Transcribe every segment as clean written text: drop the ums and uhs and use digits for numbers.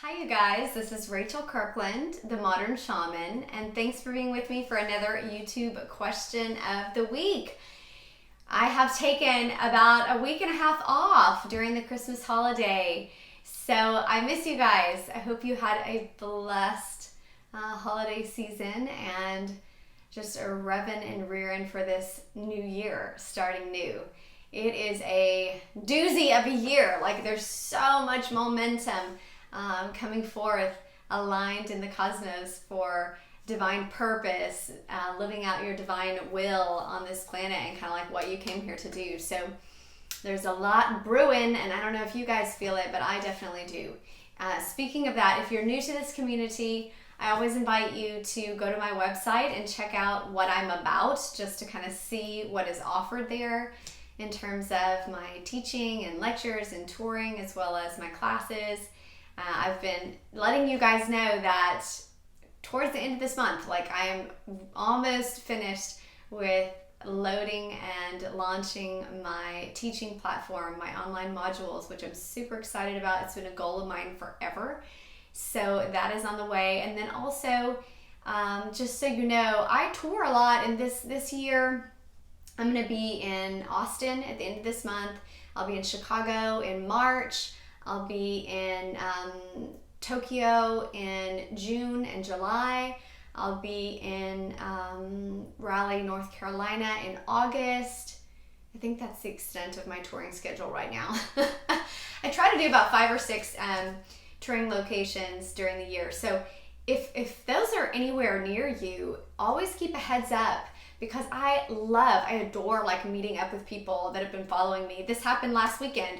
Hi you guys, this is Rachel Kirkland, the Modern Shaman, and thanks for being with me for another YouTube question of the week. I have taken about a week and a half off during the Christmas holiday, so I miss you guys. I hope you had a blessed holiday season and just are revving and rearing for this new year, starting new. It is a doozy of a year. Like, there's so much momentum coming forth, aligned in the cosmos for divine purpose, living out your divine will on this planet and kind of like what you came here to do. So there's a lot brewing, and I don't know if you guys feel it, but I definitely do. Speaking of that, if you're new to this community, I always invite you to go to my website and check out what I'm about, just to kind of see what is offered there in terms of my teaching and lectures and touring, as well as my classes. I've been letting you guys know that towards the end of this month, like, I am almost finished with loading and launching my teaching platform, my online modules, which I'm super excited about. It's been a goal of mine forever. So that is on the way. And then also, just so you know, I tour a lot, and this year I'm going to be in Austin at the end of this month. I'll be in Chicago in March. I'll be in Tokyo in June and July. I'll be in Raleigh, North Carolina in August. I think that's the extent of my touring schedule right now. I try to do about 5 or 6 touring locations during the year. So if those are anywhere near you, always keep a heads up, because I adore like meeting up with people that have been following me. This happened last weekend.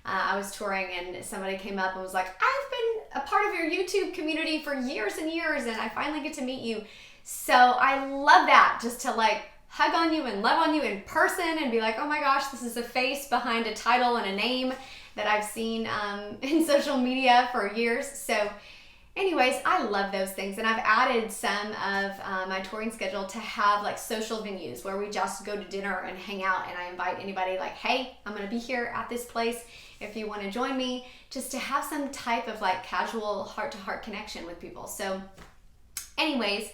I was touring and somebody came up and was like, I've been a part of your YouTube community for years and years, and I finally get to meet you. So I love that, just to like hug on you and love on you in person and be like, oh my gosh, this is a face behind a title and a name that I've seen in social media for years. So anyways, I love those things, and I've added some of my touring schedule to have like social venues where we just go to dinner and hang out, and I invite anybody like, hey, I'm going to be here at this place if you want to join me, just to have some type of like casual heart-to-heart connection with people. So anyways,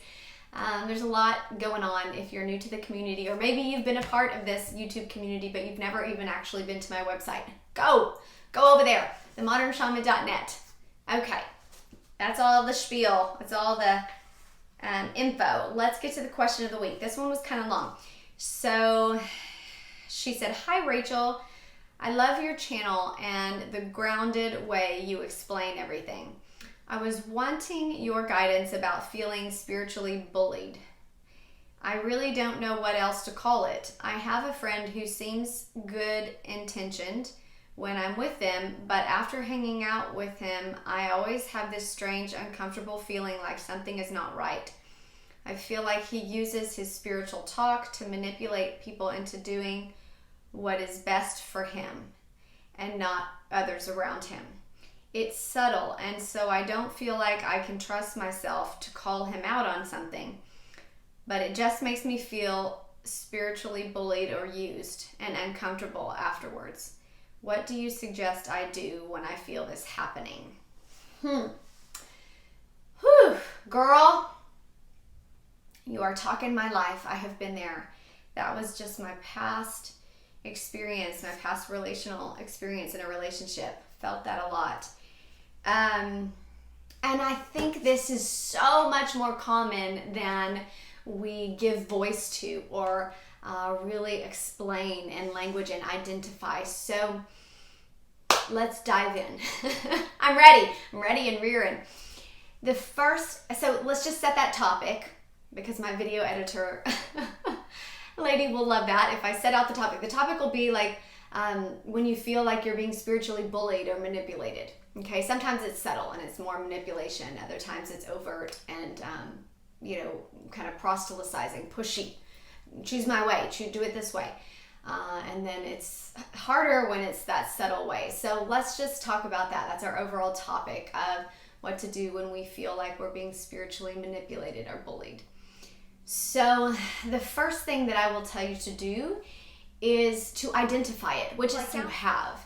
there's a lot going on if you're new to the community, or maybe you've been a part of this YouTube community but you've never even actually been to my website. Go over there, themodernshaman.net. Okay. That's all the spiel. That's all the info. Let's get to the question of the week. This one was kind of long. So she said, hi, Rachel. I love your channel and the grounded way you explain everything. I was wanting your guidance about feeling spiritually bullied. I really don't know what else to call it. I have a friend who seems good intentioned when I'm with them, but after hanging out with him, I always have this strange, uncomfortable feeling like something is not right. I feel like he uses his spiritual talk to manipulate people into doing what is best for him and not others around him. It's subtle, and so I don't feel like I can trust myself to call him out on something, but it just makes me feel spiritually bullied or used and uncomfortable afterwards. What do you suggest I do when I feel this happening? Whew, girl, you are talking my life. I have been there. That was just my past experience, my past relational experience in a relationship. Felt that a lot. And I think this is so much more common than we give voice to, or really explain in language and identify. So let's dive in. I'm ready and rearing. So let's just set that topic, because my video editor lady will love that if I set out the topic. The topic will be like when you feel like you're being spiritually bullied or manipulated. Okay, sometimes it's subtle and it's more manipulation. Other times it's overt and kind of proselytizing, pushy. Choose my way, do it this way. And then it's harder when it's that subtle way. So let's just talk about that. That's our overall topic of what to do when we feel like we're being spiritually manipulated or bullied. So the first thing that I will tell you to do is to identify it, which is you have.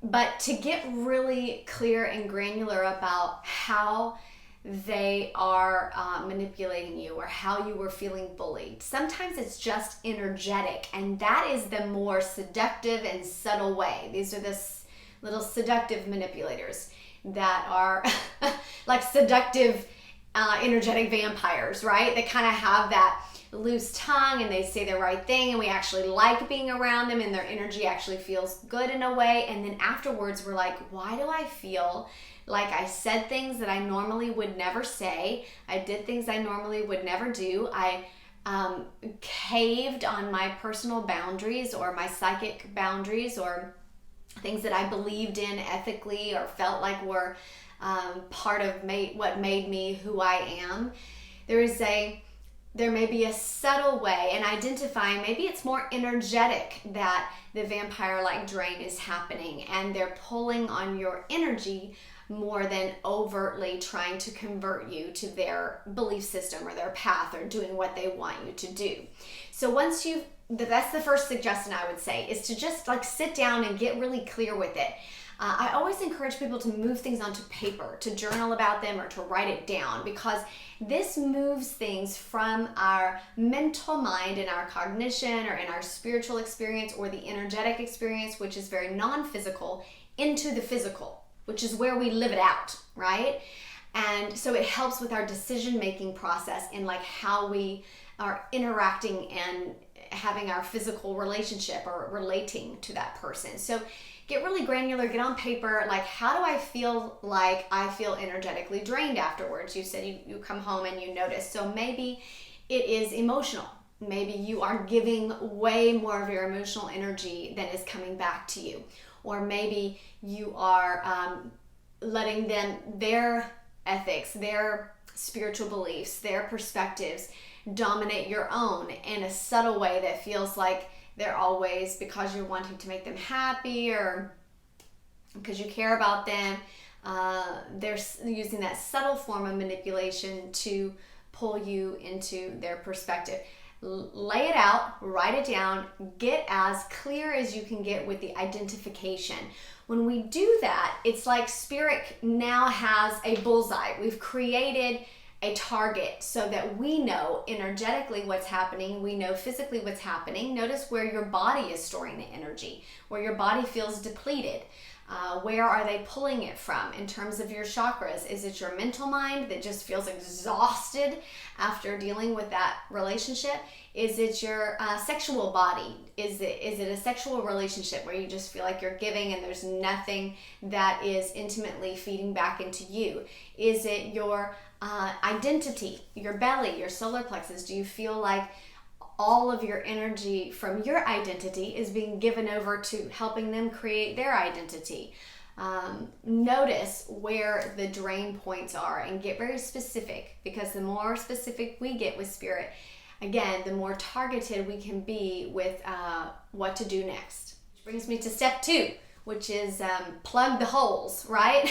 But to get really clear and granular about how they are manipulating you or how you were feeling bullied. Sometimes it's just energetic, and that is the more seductive and subtle way. These are the little seductive manipulators that are like seductive energetic vampires, right? They kind of have that loose tongue and they say the right thing and we actually like being around them and their energy actually feels good in a way. And then afterwards we're like, why do I feel like I said things that I normally would never say? I did things I normally would never do. I caved on my personal boundaries or my psychic boundaries or things that I believed in ethically or felt like were part of what made me who I am. There may be a subtle way in identifying, maybe it's more energetic that the vampire-like drain is happening and they're pulling on your energy more than overtly trying to convert you to their belief system or their path or doing what they want you to do. So that's the first suggestion I would say, is to just like sit down and get really clear with it. I always encourage people to move things onto paper, to journal about them or to write it down, because this moves things from our mental mind and our cognition or in our spiritual experience or the energetic experience, which is very non-physical, into the physical, which is where we live it out, right? And so it helps with our decision-making process in like how we are interacting and having our physical relationship or relating to that person. So get really granular, get on paper, like how do I feel like I feel energetically drained afterwards? You said you come home and you notice. So maybe it is emotional. Maybe you are giving way more of your emotional energy than is coming back to you. Or maybe you are letting them, their ethics, their spiritual beliefs, their perspectives dominate your own in a subtle way that feels like they're always, because you're wanting to make them happy or because you care about them, they're using that subtle form of manipulation to pull you into their perspective. Lay it out, write it down, get as clear as you can get with the identification. When we do that, it's like spirit now has a bullseye. We've created a target so that we know energetically what's happening. We know physically what's happening. Notice where your body is storing the energy, where your body feels depleted. Where are they pulling it from in terms of your chakras? Is it your mental mind that just feels exhausted after dealing with that relationship? Is it your sexual body? Is it a sexual relationship where you just feel like you're giving and there's nothing that is intimately feeding back into you? Is it your identity, your belly, your solar plexus? Do you feel like all of your energy from your identity is being given over to helping them create their identity? Notice where the drain points are and get very specific, because the more specific we get with spirit, again, the more targeted we can be with what to do next. Which brings me to step 2, which is plug the holes, right?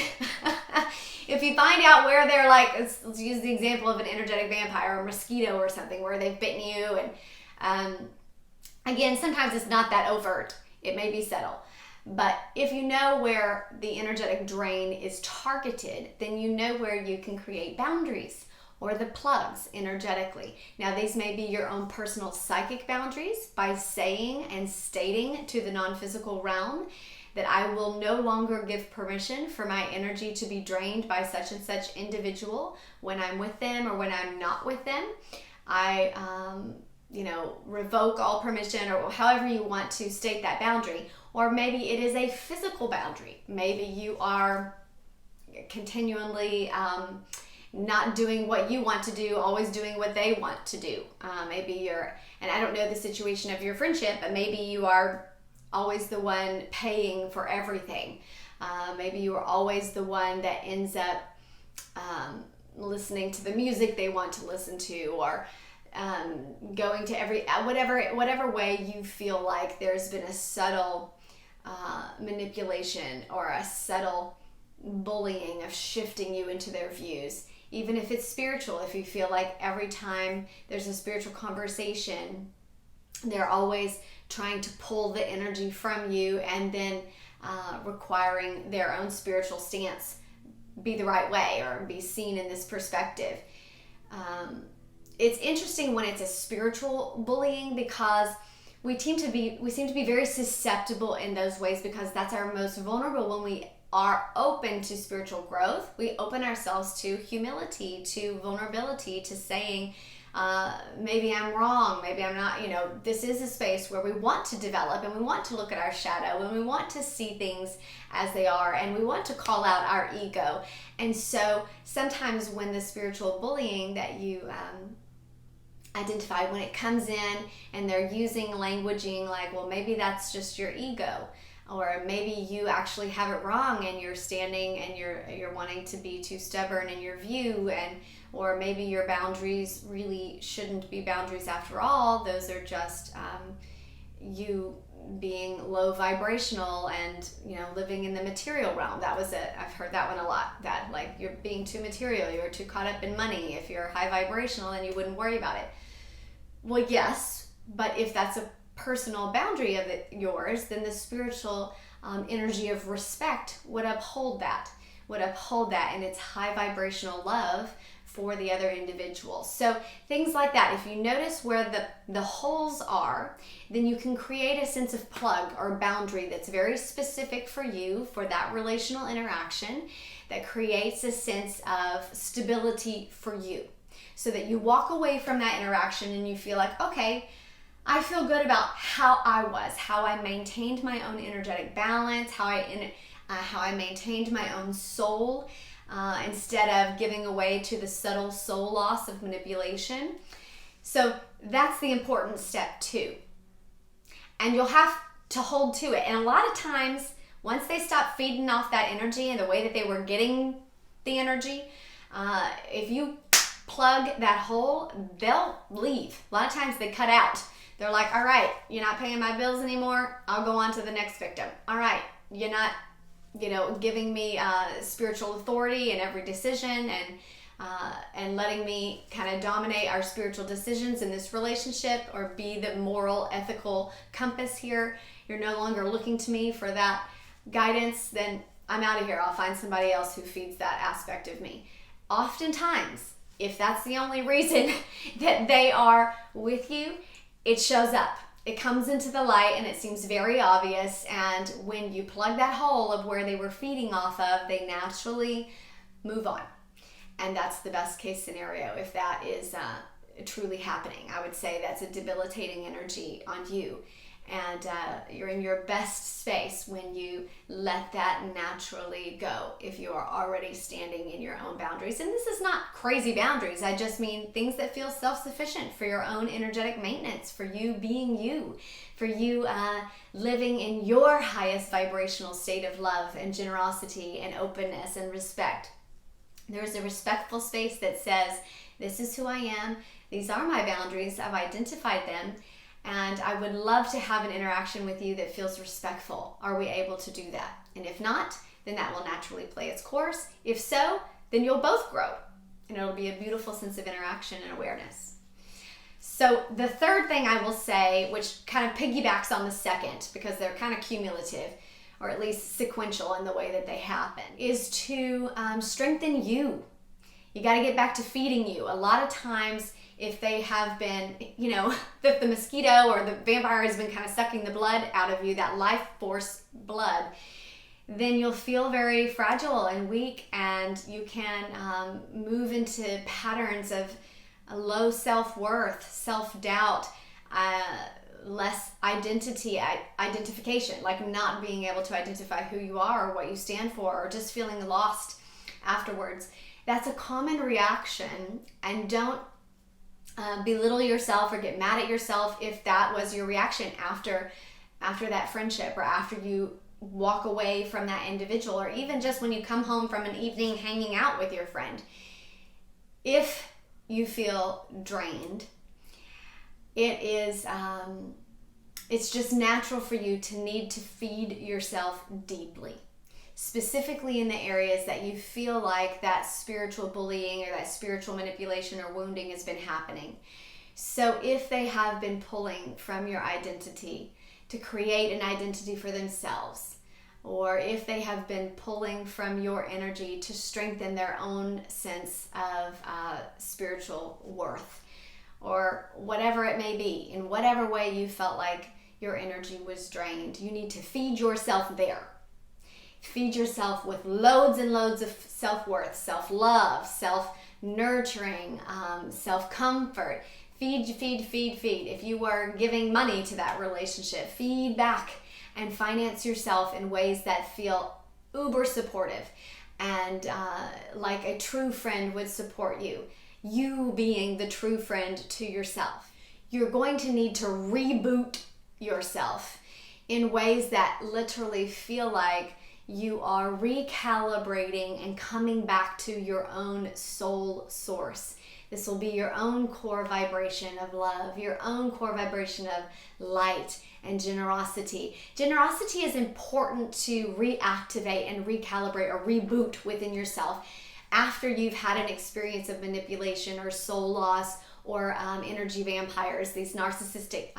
If you find out where they're like, let's use the example of an energetic vampire or mosquito or something where they've bitten you, and again, sometimes it's not that overt. It may be subtle. But if you know where the energetic drain is targeted, then you know where you can create boundaries or the plugs energetically. Now, these may be your own personal psychic boundaries by saying and stating to the non-physical realm that I will no longer give permission for my energy to be drained by such and such individual when I'm with them or when I'm not with them. I, revoke all permission, or however you want to state that boundary. Or maybe it is a physical boundary. Maybe you are continually not doing what you want to do, always doing what they want to do. And I don't know the situation of your friendship, but maybe you are always the one paying for everything. Maybe you are always the one that ends up listening to the music they want to listen to, or going to whatever way you feel like there's been a subtle manipulation or a subtle bullying of shifting you into their views. Even if it's spiritual, if you feel like every time there's a spiritual conversation, they're always trying to pull the energy from you and then requiring their own spiritual stance be the right way or be seen in this perspective. It's interesting when it's a spiritual bullying, because we seem to be very susceptible in those ways, because that's our most vulnerable. When we are open to spiritual growth, we open ourselves to humility, to vulnerability, to saying, maybe I'm wrong, maybe I'm not, this is a space where we want to develop, and we want to look at our shadow, and we want to see things as they are, and we want to call out our ego. And so sometimes when the spiritual bullying that you identify, when it comes in and they're using languaging like, well, maybe that's just your ego, or maybe you actually have it wrong and you're standing and you're wanting to be too stubborn in your view, or maybe your boundaries really shouldn't be boundaries after all. Those are just you being low vibrational and living in the material realm. I've heard that one a lot, that like you're being too material, you're too caught up in money. If you're high vibrational, then you wouldn't worry about it. Well, yes, but if that's a personal boundary of yours, then the spiritual energy of respect would uphold that and its high vibrational love for the other individual. So things like that, if you notice where the holes are, then you can create a sense of plug or boundary that's very specific for you, for that relational interaction, that creates a sense of stability for you, so that you walk away from that interaction and you feel like, okay, I feel good about how I maintained my own energetic balance, how I maintained my own soul, instead of giving away to the subtle soul loss of manipulation. So that's the important step too. And you'll have to hold to it. And a lot of times, once they stop feeding off that energy and the way that they were getting the energy, if you plug that hole, they'll leave. A lot of times they cut out. They're like, all right, you're not paying my bills anymore. I'll go on to the next victim. All right, you're not, giving me spiritual authority in every decision and letting me kind of dominate our spiritual decisions in this relationship, or be the moral, ethical compass here. You're no longer looking to me for that guidance. Then I'm out of here. I'll find somebody else who feeds that aspect of me. Oftentimes, if that's the only reason that they are with you, it shows up. It comes into the light and it seems very obvious. And when you plug that hole of where they were feeding off of, they naturally move on. And that's the best case scenario if that is truly happening. I would say that's a debilitating energy on you. And you're in your best space when you let that naturally go, if you are already standing in your own boundaries. And this is not crazy boundaries. I just mean things that feel self-sufficient for your own energetic maintenance, for you being you, for you living in your highest vibrational state of love and generosity and openness and respect. There's a respectful space that says, this is who I am. These are my boundaries. I've identified them. And I would love to have an interaction with you that feels respectful. Are we able to do that? And if not, then that will naturally play its course. If so, then you'll both grow. And it'll be a beautiful sense of interaction and awareness. So the third thing I will say, which kind of piggybacks on the second, because they're kind of cumulative, or at least sequential in the way that they happen, is to strengthen you. You got to get back to feeding you. A lot of times, if they have been, the mosquito or the vampire has been kind of sucking the blood out of you, that life force blood, then you'll feel very fragile and weak, and you can move into patterns of low self-worth, self-doubt, less identification, like not being able to identify who you are or what you stand for, or just feeling lost afterwards. That's a common reaction, and don't belittle yourself or get mad at yourself if that was your reaction after that friendship, or after you walk away from that individual, or even just when you come home from an evening hanging out with your friend. If you feel drained, it's just natural for you to need to feed yourself deeply, specifically in the areas that you feel like that spiritual bullying or that spiritual manipulation or wounding has been happening. So if they have been pulling from your identity to create an identity for themselves, or if they have been pulling from your energy to strengthen their own sense of spiritual worth, or whatever it may be, in whatever way you felt like your energy was drained. You need to feed yourself there. Feed yourself with loads and loads of self-worth, self-love, self-nurturing, self-comfort. Feed. If you are giving money to that relationship, feed back and finance yourself in ways that feel uber supportive and like a true friend would support you. You being the true friend to yourself. You're going to need to reboot yourself in ways that literally feel like you are recalibrating and coming back to your own soul source. This will be your own core vibration of love, your own core vibration of light and generosity. Generosity is important to reactivate and recalibrate or reboot within yourself after you've had an experience of manipulation or soul loss or energy vampires, these narcissistic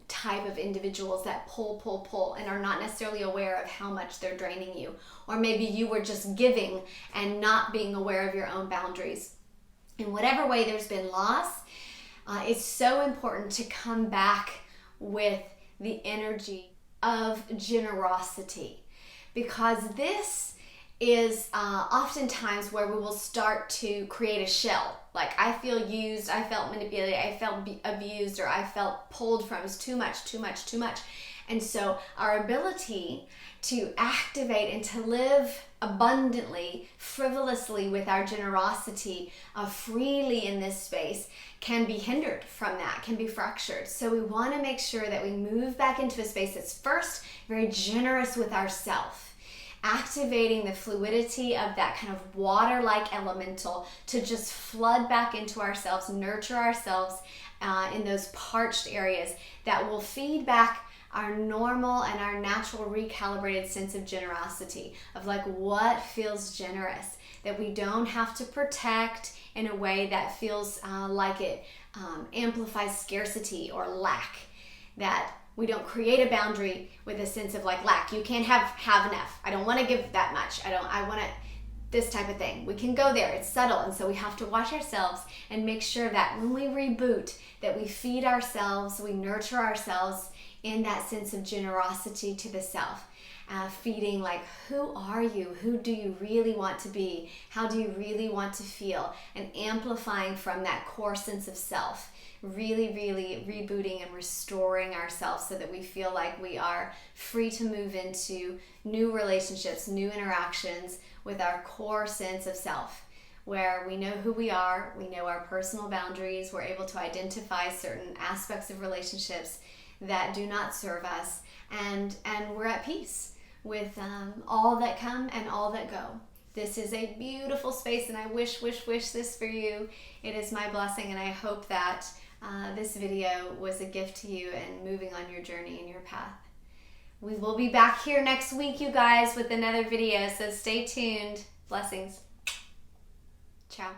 type of individuals that pull and are not necessarily aware of how much they're draining you. Or maybe you were just giving and not being aware of your own boundaries. In whatever way there's been loss, it's so important to come back with the energy of generosity, because this is oftentimes where we will start to create a shell. Like, I feel used, I felt manipulated, I felt abused, or I felt pulled from. It's too much. And so our ability to activate and to live abundantly, frivolously with our generosity, freely in this space, can be hindered from that, can be fractured. So we want to make sure that we move back into a space that's first very generous with ourselves, activating the fluidity of that kind of water-like elemental to just flood back into ourselves, nurture ourselves in those parched areas that will feed back our normal and our natural recalibrated sense of generosity, of like what feels generous, that we don't have to protect in a way that feels like it amplifies scarcity or lack, that we don't create a boundary with a sense of like lack. You can't have enough. I don't want to give that much. I want to, this type of thing. We can go there. It's subtle. And so we have to watch ourselves and make sure that when we reboot, that we feed ourselves, we nurture ourselves in that sense of generosity to the self. Feeding like, who are you? Who do you really want to be? How do you really want to feel? And amplifying from that core sense of self. Really, really rebooting and restoring ourselves so that we feel like we are free to move into new relationships, new interactions with our core sense of self, where we know who we are, we know our personal boundaries, we're able to identify certain aspects of relationships that do not serve us, and we're at peace with all that come and all that go. This is a beautiful space, and I wish this for you. It is my blessing, and I hope that this video was a gift to you and moving on your journey and your path. We will be back here next week, you guys, with another video, so stay tuned. Blessings. Ciao.